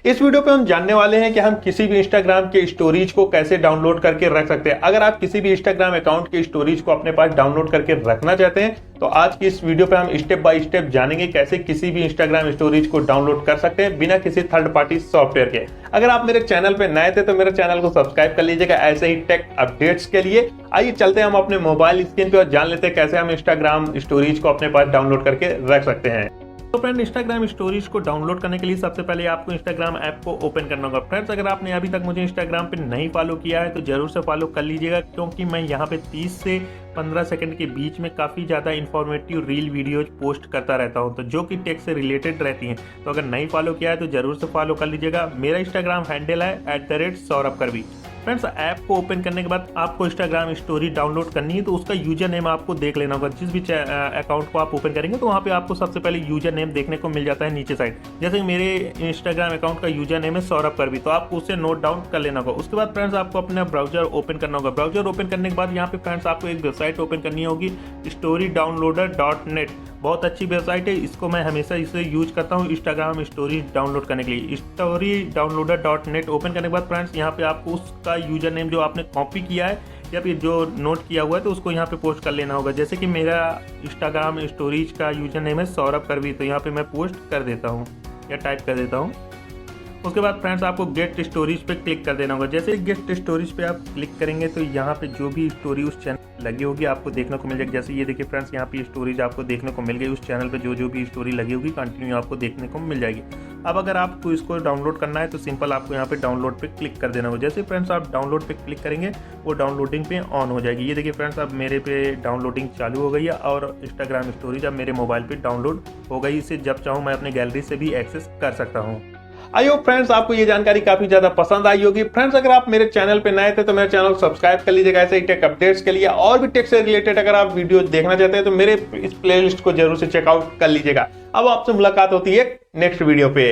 इस वीडियो पे हम जानने वाले हैं कि हम किसी भी इंस्टाग्राम के स्टोरीज को कैसे डाउनलोड करके रख सकते हैं। अगर आप किसी भी इंस्टाग्राम अकाउंट के स्टोरीज को अपने पास डाउनलोड करके रखना चाहते हैं तो आज की इस वीडियो पे हम स्टेप बाय स्टेप जानेंगे कैसे किसी भी इंस्टाग्राम स्टोरीज को डाउनलोड कर सकते हैं बिना किसी थर्ड पार्टी सॉफ्टवेयर के। अगर आप मेरे चैनल पे नए थे तो मेरे चैनल को सब्सक्राइब कर लीजिएगा ऐसे ही टेक अपडेट्स के लिए। आइए चलते हैं हम अपने मोबाइल स्क्रीन पे और जान लेते हैं कैसे हम इंस्टाग्राम स्टोरीज को अपने पास डाउनलोड करके रख सकते हैं। तो फ्रेंड, इंस्टाग्राम स्टोरीज को डाउनलोड करने के लिए सबसे पहले आपको इंस्टाग्राम ऐप को ओपन करना होगा। फ्रेंड्स, अगर आपने अभी तक मुझे इंस्टाग्राम पे नहीं फॉलो किया है तो जरूर से फॉलो कर लीजिएगा, क्योंकि मैं यहाँ पे 30 से 15 सेकंड के बीच में काफ़ी ज़्यादा इन्फॉर्मेटिव रील वीडियोज पोस्ट करता रहता हूँ, तो जो कि टेक से रिलेटेड रहती हैं। तो अगर नहीं फॉलो किया है तो जरूर से फॉलो कर लीजिएगा। मेरा इंस्टाग्राम हैंडल है @Saurabh Karwi। फ्रेंड्स, ऐप को ओपन करने के बाद आपको इंस्टाग्राम स्टोरी डाउनलोड करनी है तो उसका यूजर नेम आपको देख लेना होगा। जिस भी अकाउंट को आप ओपन करेंगे तो वहाँ पे आपको सबसे पहले यूजर नेम देखने को मिल जाता है नीचे साइड। जैसे मेरे इंस्टाग्राम अकाउंट का यूजर नेम है सौरभ करवी, तो आपको उसे नोट डाउन कर लेना होगा। उसके बाद फ्रेंड्स आपको अपना ब्राउजर ओपन करना होगा। ब्राउजर ओपन करने के बाद यहाँ पे फ्रेंड्स आपको एक वेबसाइट ओपन करनी होगी, storydownloader.net। बहुत अच्छी वेबसाइट है, इसको मैं हमेशा इसे यूज करता हूँ इंस्टाग्राम स्टोरी डाउनलोड करने के लिए। storydownloader.net ओपन करने के बाद फ्रेंड्स यहाँ पे आपको उसका यूजर नेम जो आपने कॉपी किया है या फिर जो नोट किया हुआ है तो उसको यहाँ पे पोस्ट कर लेना होगा। जैसे कि मेरा इंस्टाग्राम स्टोरीज का यूजर नेम है सौरभ करवी, तो यहाँ पे मैं पोस्ट कर देता हूँ या टाइप कर देता हूँ। उसके बाद फ्रेंड्स आपको गेट स्टोरीज पे क्लिक कर देना होगा। जैसे गेट स्टोरीज पे आप क्लिक करेंगे तो यहाँ पे जो भी स्टोरी उस चैनल लगी होगी आपको देखने को मिल जाएगी। जैसे ये देखिए फ्रेंड्स, यहाँ पे स्टोरीज आपको देखने को मिल गई। उस चैनल पे जो भी स्टोरी लगी होगी कंटिन्यू आपको देखने को मिल जाएगी। अब अगर आपको इसको डाउनलोड करना है तो सिंपल आपको यहाँ पे डाउनलोड पे क्लिक कर देना होगा। जैसे फ्रेंड्स आप डाउनलोड पे क्लिक करेंगे वो डाउनलोडिंग पे ऑन हो जाएगी। ये देखिए फ्रेंड्स, अब मेरे पे डाउनलोडिंग चालू हो गई है और इंस्टाग्राम स्टोरीज अब मेरे मोबाइल पे डाउनलोड हो गई। इसे जब चाहूँ मैं अपने गैलरी से भी एक्सेस कर सकता हूँ। आई होप फ्रेंड्स आपको ये जानकारी काफी ज्यादा पसंद आई होगी। फ्रेंड्स, अगर आप मेरे चैनल पे नए थे तो मेरे चैनल को सब्सक्राइब कर लीजिएगा ऐसे ही टेक अपडेट्स के लिए। और भी टेक से रिलेटेड अगर आप वीडियो देखना चाहते हैं तो मेरे इस प्लेलिस्ट को जरूर से चेकआउट कर लीजिएगा। अब आपसे मुलाकात होती है नेक्स्ट वीडियो पे।